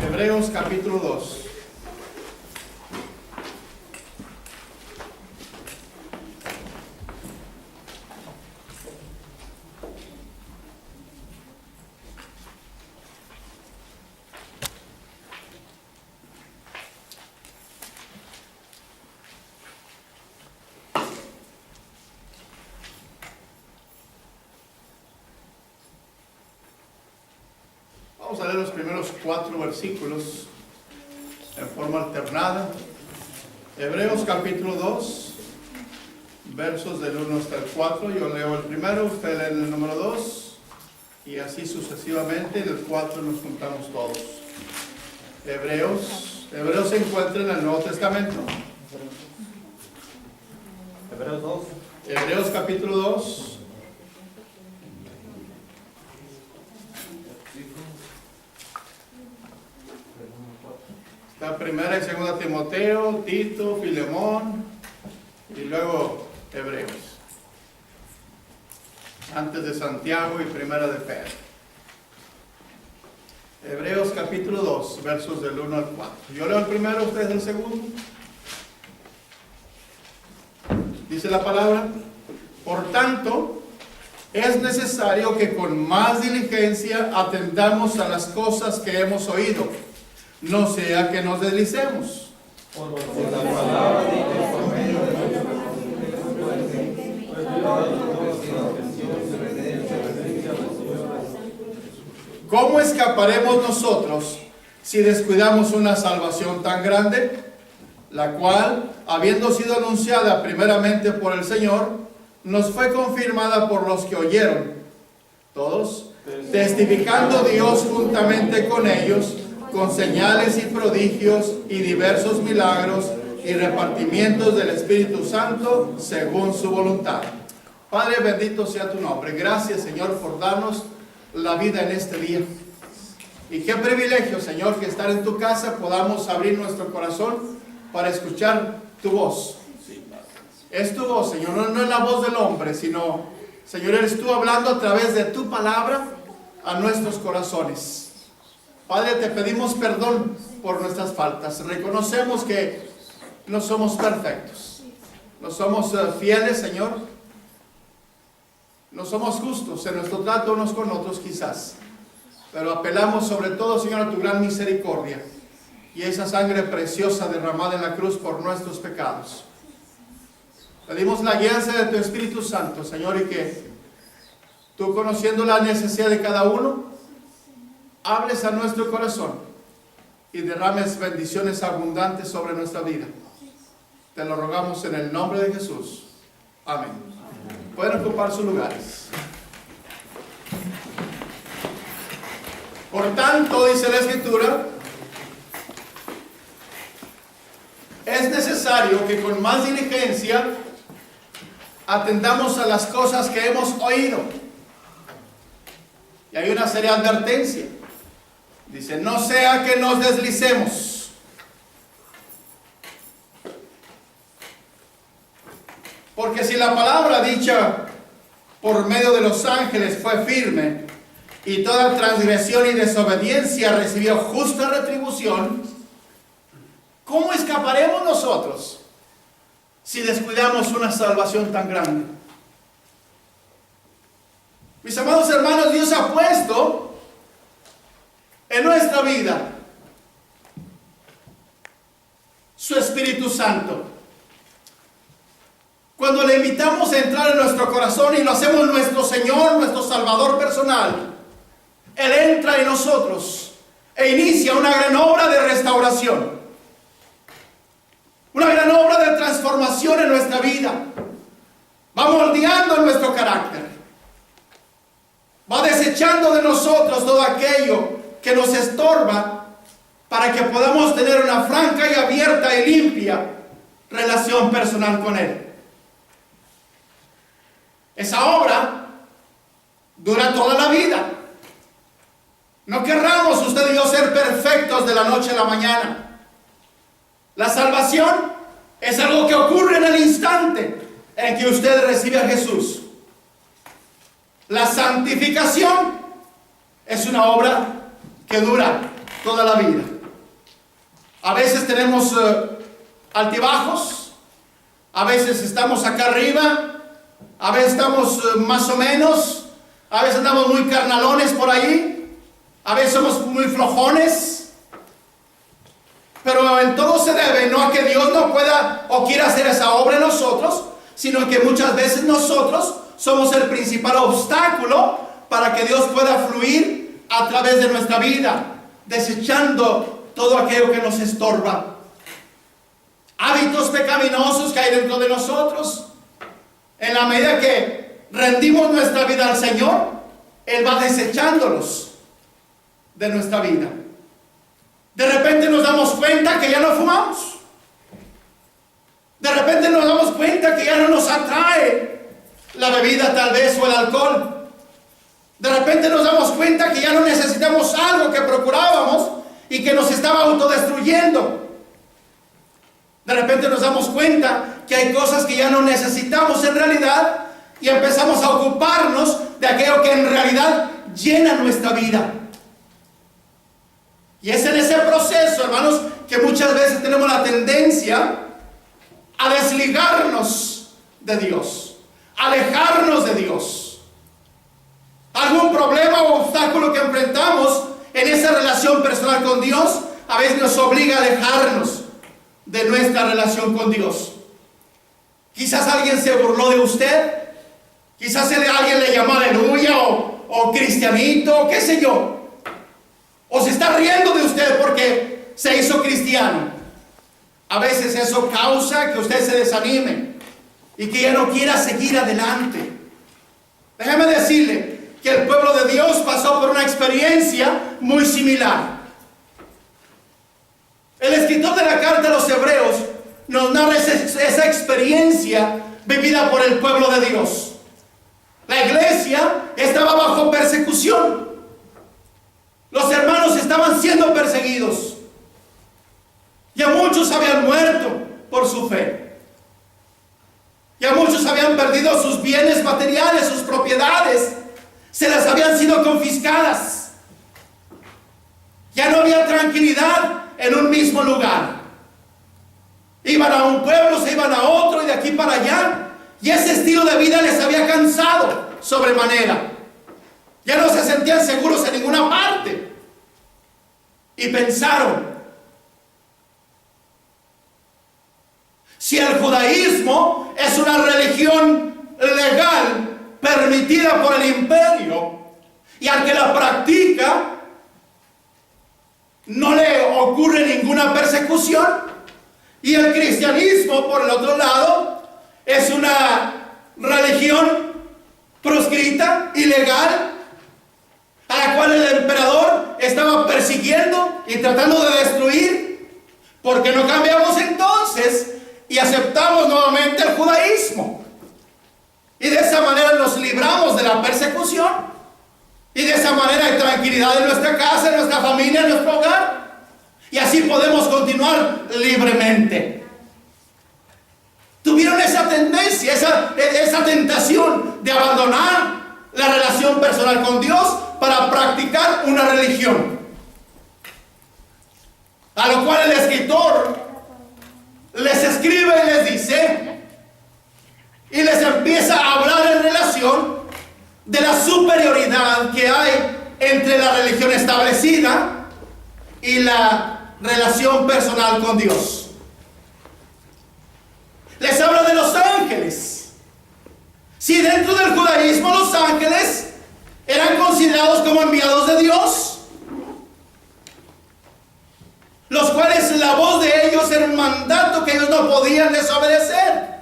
Hebreos capítulo 2. Vamos a leer los primeros 4 versículos en forma alternada. Hebreos capítulo 2, versos del 1 hasta el 4. Yo leo el primero, usted lee el número 2 y así sucesivamente. En el 4 nos juntamos todos. Hebreos se encuentra en el Nuevo Testamento. Hebreos 2. Hebreos capítulo 2. Está primera y segunda Timoteo, Tito, Filemón y luego Hebreos. Antes de Santiago y primera de Pedro. Hebreos capítulo 2, versos del 1 al 4. Yo leo el primero, ustedes el segundo. Dice la palabra: por tanto, es necesario que con más diligencia atendamos a las cosas que hemos oído, no sea que nos deslicemos. Por la palabra dicha por medio de ¿Cómo escaparemos nosotros si descuidamos una salvación tan grande, la cual, habiendo sido anunciada primeramente por el Señor, nos fue confirmada por los que oyeron, todos, testificando Dios juntamente con ellos, con señales y prodigios y diversos milagros y repartimientos del Espíritu Santo según su voluntad? Padre, bendito sea tu nombre. Gracias, Señor, por darnos la vida en este día. Y qué privilegio, Señor, que estar en tu casa podamos abrir nuestro corazón para escuchar tu voz. Es tu voz, Señor, no es la voz del hombre, sino, Señor, eres tú hablando a través de tu palabra a nuestros corazones. Padre, te pedimos perdón por nuestras faltas. Reconocemos que no somos perfectos. No somos fieles, Señor. No somos justos en nuestro trato unos con otros, quizás. Pero apelamos sobre todo, Señor, a tu gran misericordia y esa sangre preciosa derramada en la cruz por nuestros pecados. Pedimos la guianza de tu Espíritu Santo, Señor, y que tú, conociendo la necesidad de cada uno, hables a nuestro corazón y derrames bendiciones abundantes sobre nuestra vida. Te lo rogamos en el nombre de Jesús. Amén. Pueden ocupar sus lugares. Por tanto, dice la Escritura, es necesario que con más diligencia atendamos a las cosas que hemos oído. Y hay una seria advertencia. Dice, no sea que nos deslicemos. Porque si la palabra dicha por medio de los ángeles fue firme, y toda transgresión y desobediencia recibió justa retribución, ¿cómo escaparemos nosotros si descuidamos una salvación tan grande? Mis amados hermanos, Dios ha puesto en nuestra vida su Espíritu Santo. Cuando le invitamos a entrar en nuestro corazón y lo hacemos nuestro Señor, nuestro Salvador personal, Él entra en nosotros e inicia una gran obra de restauración, una gran obra de transformación en nuestra vida. Va moldeando nuestro carácter, va desechando de nosotros todo aquello que nos estorba para que podamos tener una franca y abierta y limpia relación personal con Él. Esa obra dura toda la vida. No querramos usted y yo ser perfectos de la noche a la mañana. La salvación es algo que ocurre en el instante en que usted recibe a Jesús. La santificación es una obra que dura toda la vida. A veces tenemos altibajos, a veces estamos acá arriba, a veces estamos más o menos, a veces andamos muy carnalones por ahí, a veces somos muy flojones. Pero en todo se debe no a que Dios no pueda o quiera hacer esa obra en nosotros, sino que muchas veces nosotros somos el principal obstáculo para que Dios pueda fluir a través de nuestra vida, desechando todo aquello que nos estorba. Hábitos pecaminosos que hay dentro de nosotros. En la medida que rendimos nuestra vida al Señor, Él va desechándolos de nuestra vida. De repente nos damos cuenta que ya no fumamos. De repente nos damos cuenta que ya no nos atrae la bebida tal vez o el alcohol. De repente nos damos cuenta que ya no necesitamos algo que procurábamos y que nos estaba autodestruyendo. De repente nos damos cuenta que hay cosas que ya no necesitamos en realidad y empezamos a ocuparnos de aquello que en realidad llena nuestra vida. Y es en ese proceso, hermanos, que muchas veces tenemos la tendencia a desligarnos de Dios, alejarnos de Dios. Algún problema o obstáculo que enfrentamos en esa relación personal con Dios, a veces nos obliga a alejarnos de nuestra relación con Dios. Quizás alguien se burló de usted, quizás alguien le llamó aleluya o cristianito, qué sé yo. O se está riendo de usted porque se hizo cristiano. A veces eso causa que usted se desanime y que ya no quiera seguir adelante. Déjeme decirle que el pueblo de Dios pasó por una experiencia muy similar. El escritor de la carta a los Hebreos nos narra esa experiencia vivida por el pueblo de Dios. La iglesia estaba bajo persecución. Los hermanos estaban siendo perseguidos. Ya muchos habían muerto por su fe. Ya muchos habían perdido sus bienes materiales, sus propiedades. Se las habían sido confiscadas. Ya no había tranquilidad en un mismo lugar. Iban a un pueblo, se iban a otro y de aquí para allá. Y ese estilo de vida les había cansado sobremanera. Ya no se sentían seguros en ninguna parte. Y pensaron, si el judaísmo es una religión legal permitida por el imperio y al que la practica no le ocurre ninguna persecución, y el cristianismo por el otro lado es una religión proscrita, ilegal, a la cual el emperador estaba persiguiendo y tratando de destruir, porque no cambiamos entonces y aceptamos nuevamente el judaísmo, y de esa manera nos libramos de la persecución, y de esa manera hay tranquilidad en nuestra casa, en nuestra familia, en nuestro hogar, y así podemos continuar libremente. Tuvieron esa tendencia, esa tentación de abandonar la relación personal con Dios para practicar una religión. A lo cual el escritor les escribe y les dice, y les empieza a hablar en relación de la superioridad que hay entre la religión establecida y la relación personal con Dios. Les habla de los ángeles. Si dentro del judaísmo los ángeles eran considerados como enviados de Dios, los cuales la voz de ellos era un mandato que ellos no podían desobedecer,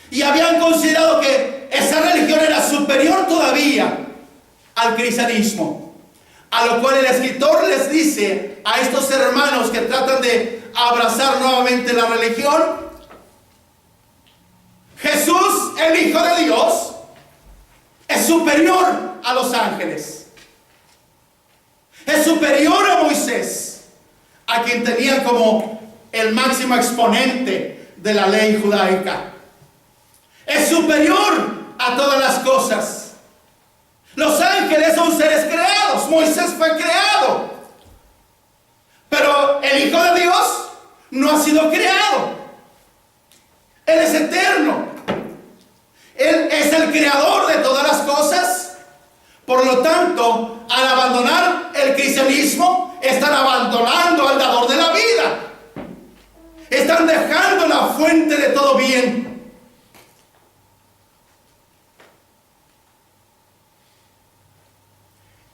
y habían considerado que esa religión era superior todavía al cristianismo, a lo cual el escritor les dice a estos hermanos que tratan de abrazar nuevamente la religión: Jesús, el Hijo de Dios, es superior a los ángeles, es superior a Moisés, a quien tenía como el máximo exponente de la ley judaica. Es superior a todas las cosas. Los ángeles son seres creados. Moisés fue creado, pero el Hijo de no ha sido creado. Él es eterno. Él es el creador de todas las cosas. Por lo tanto, al abandonar el cristianismo, están abandonando al dador de la vida. Están dejando la fuente de todo bien.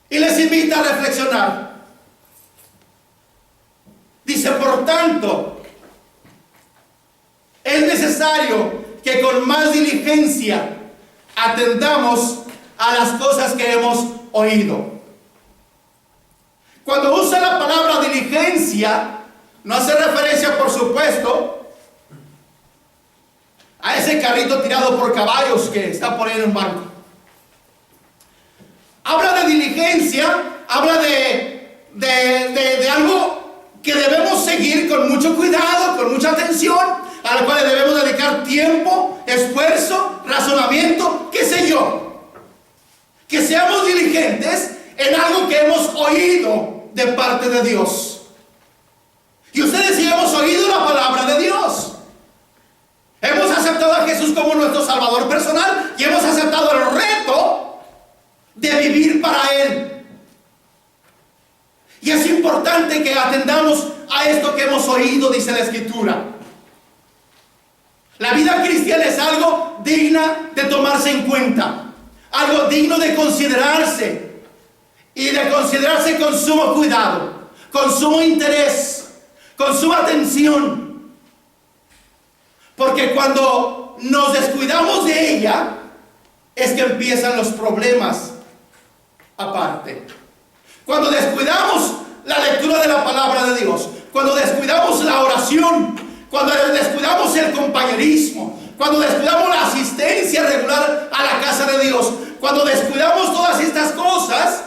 Y les invita a reflexionar. Dice, por tanto, es necesario que con más diligencia atendamos a las cosas que hemos oído. Cuando usa la palabra diligencia, no hace referencia, por supuesto, a ese carrito tirado por caballos que está por ahí en un banco. Habla de diligencia, habla de algo que debemos seguir con mucho cuidado, con mucha atención, a la cual debemos dedicar tiempo, esfuerzo, razonamiento, qué sé yo. Que seamos diligentes en algo que hemos oído de parte de Dios. Y ustedes y hemos oído la palabra de Dios. Hemos aceptado a Jesús como nuestro Salvador personal y hemos aceptado el reto de vivir para Él. Y es importante que atendamos a esto que hemos oído, dice la Escritura. La vida cristiana es algo digna de tomarse en cuenta, algo digno de considerarse, y de considerarse con sumo cuidado, con sumo interés, con suma atención. Porque cuando nos descuidamos de ella, es que empiezan los problemas aparte. Cuando descuidamos la lectura de la palabra de Dios, cuando descuidamos la oración, cuando descuidamos el compañerismo, cuando descuidamos la asistencia regular a la casa de Dios, cuando descuidamos todas estas cosas,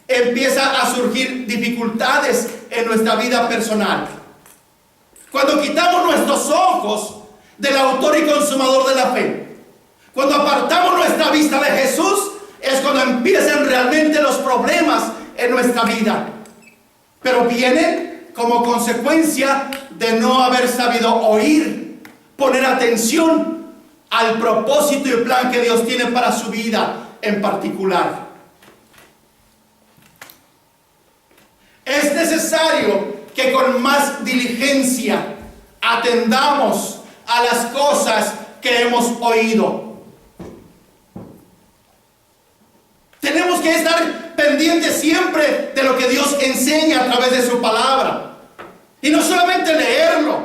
empieza a surgir dificultades en nuestra vida personal. Cuando quitamos nuestros ojos del autor y consumador de la fe, cuando apartamos nuestra vista de Jesús, es cuando empiezan realmente los problemas en nuestra vida. Pero vienen como consecuencia de no haber sabido oír, poner atención al propósito y plan que Dios tiene para su vida en particular. Es necesario que con más diligencia atendamos a las cosas que hemos oído. Tenemos que estar pendientes siempre de lo que Dios enseña a través de su palabra. Y no solamente leerlo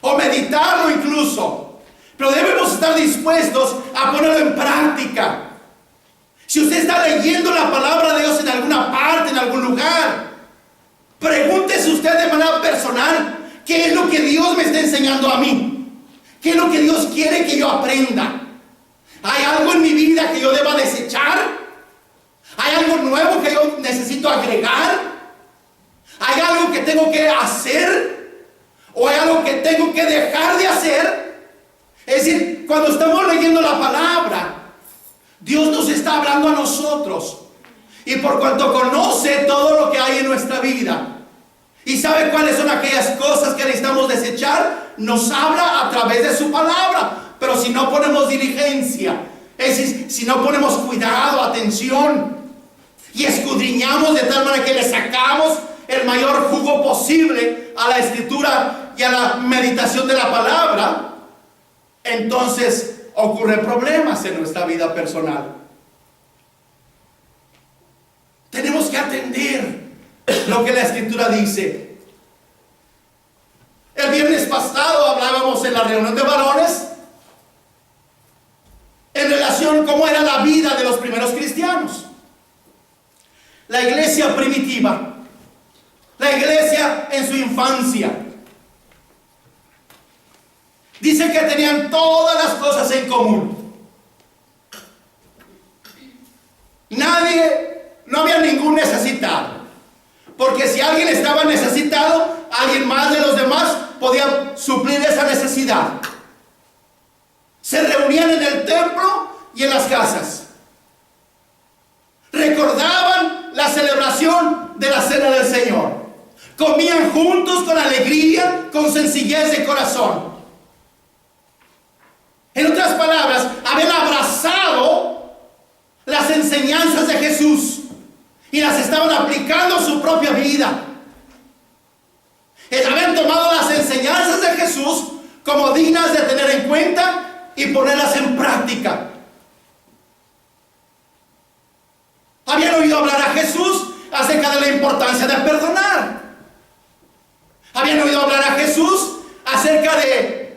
o meditarlo incluso, pero debemos estar dispuestos a ponerlo en práctica. Si usted está leyendo la palabra de Dios en alguna parte, en algún lugar, pregúntese usted de manera personal, ¿qué es lo que Dios me está enseñando a mí? ¿Qué es lo que Dios quiere que yo aprenda? ¿Hay algo en mi vida que yo deba desechar? ¿Hay algo nuevo que yo necesito agregar? ¿Hay algo que tengo que hacer? ¿O hay algo que tengo que dejar de hacer? Es decir, cuando estamos leyendo la palabra, Dios nos está hablando a nosotros. Y por cuanto conoce todo lo que hay en nuestra vida y sabe cuáles son aquellas cosas que necesitamos desechar, nos habla a través de su palabra. Pero si no ponemos diligencia, es decir, si no ponemos cuidado, atención, y escudriñamos de tal manera que le sacamos el mayor jugo posible a la escritura y a la meditación de la palabra, entonces ocurren problemas en nuestra vida personal. Tenemos que atender lo que la escritura dice. El viernes pasado hablábamos en la reunión de varones en relación a cómo era la vida de los primeros cristianos. La iglesia primitiva, la iglesia en su infancia. Dice que tenían todas las cosas en común. No había ningún necesitado. Porque si alguien estaba necesitado, alguien más de los demás podía suplir esa necesidad. Se reunían en el templo y en las casas. Recordaban la celebración de la cena del Señor. comían juntos con alegría, con sencillez de corazón. En otras palabras, habían abrazado las enseñanzas de Jesús y las estaban aplicando a su propia vida. Habían tomado las enseñanzas de Jesús como dignas de tener en cuenta y ponerlas en práctica. Habían oído hablar a Jesús acerca de la importancia de perdonar. Habían oído hablar a Jesús acerca de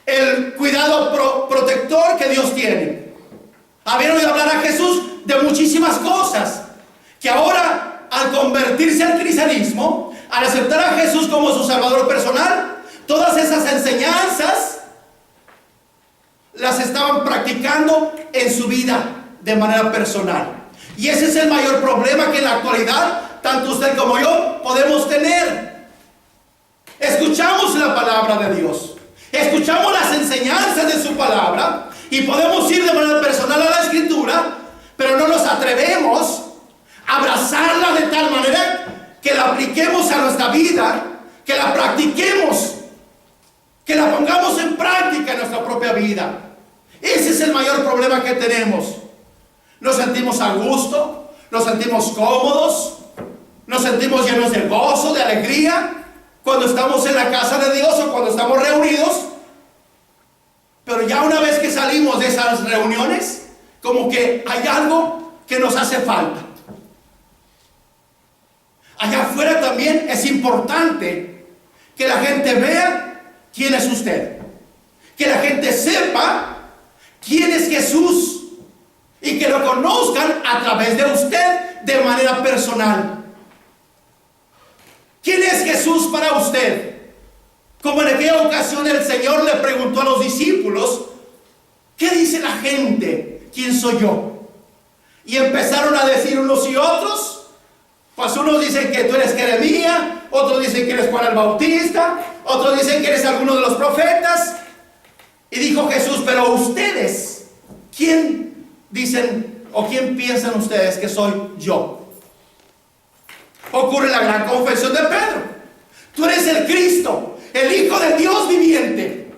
el cuidado protector que Dios tiene. Habían oído hablar a Jesús de muchísimas cosas que ahora, al convertirse al cristianismo, al aceptar a Jesús como su Salvador personal, todas esas enseñanzas las estaban practicando en su vida de manera personal. Y ese es el mayor problema que en la actualidad, tanto usted como yo, podemos tener. Escuchamos la palabra de Dios, escuchamos las enseñanzas de su palabra y podemos ir de manera personal a la Escritura, pero no nos atrevemos a abrazarla de tal manera que la apliquemos a nuestra vida, que la practiquemos, que la pongamos en práctica en nuestra propia vida. Ese es el mayor problema que tenemos. Nos sentimos a gusto, nos sentimos cómodos, nos sentimos llenos de gozo, de alegría cuando estamos en la casa de Dios o cuando estamos reunidos, pero ya una vez que salimos de esas reuniones, como que hay algo que nos hace falta. Allá afuera también es importante que la gente vea quién es usted, que la gente sepa quién es Jesús y que lo conozcan a través de usted de manera personal. ¿Quién es Jesús para usted? Como en aquella ocasión el Señor le preguntó a los discípulos, ¿qué dice la gente? ¿Quién soy yo? Y empezaron a decir unos y otros. Pues unos dicen que tú eres Jeremías, otros dicen que eres Juan el Bautista, otros dicen que eres alguno de los profetas. Y dijo Jesús, pero ustedes, ¿quién dicen o quién piensan ustedes que soy yo? Ocurre la gran confesión de Pedro. Tú eres el Cristo, el Hijo de Dios viviente.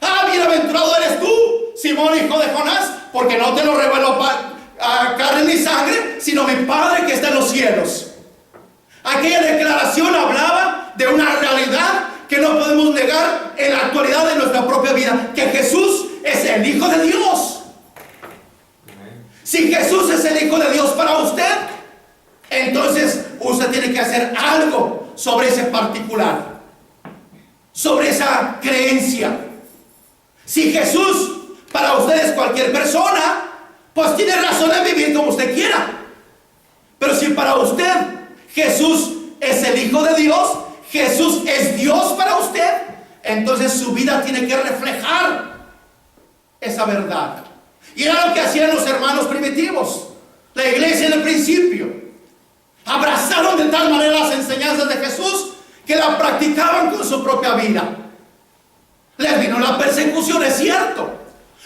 Ah, bienaventurado eres tú, Simón, hijo de Jonás, porque no te lo reveló carne ni sangre, sino mi Padre que está en los cielos. Aquella declaración hablaba de una realidad que no podemos negar en la actualidad de nuestra propia vida, que Jesús es el Hijo de Dios. Si Jesús es el Hijo de Dios para usted, entonces usted tiene que hacer algo sobre ese particular, sobre esa creencia. Si Jesús para usted es cualquier persona, pues tiene razón de vivir como usted quiera. Pero si para usted Jesús es el Hijo de Dios, Jesús es Dios para usted, entonces su vida tiene que reflejar esa verdad. Y era lo que hacían los hermanos primitivos, la iglesia en el principio. Abrazaron de tal manera las enseñanzas de Jesús que la practicaban con su propia vida. Les vino la persecución, es cierto.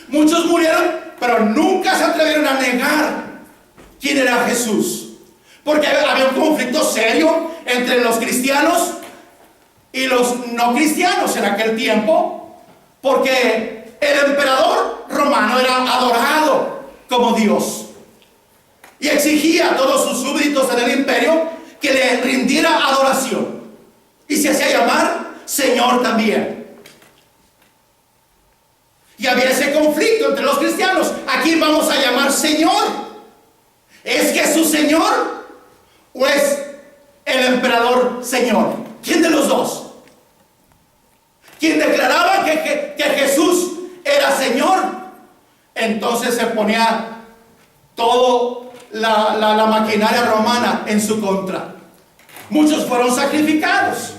Muchos murieron, pero nunca se atrevieron a negar quién era Jesús. Porque había un conflicto serio entre los cristianos y los no cristianos en aquel tiempo, porque el emperador romano era adorado como Dios y exigía a todos sus súbditos en el imperio que le rindiera adoración, y se hacía llamar Señor también. Y había ese conflicto entre los cristianos. ¿A quién vamos a llamar Señor? ¿Es Jesús Señor o es el emperador Señor? ¿Quién de los dos? Quien declaraba que Jesús era Señor, entonces se ponía toda la maquinaria romana en su contra. Muchos fueron sacrificados.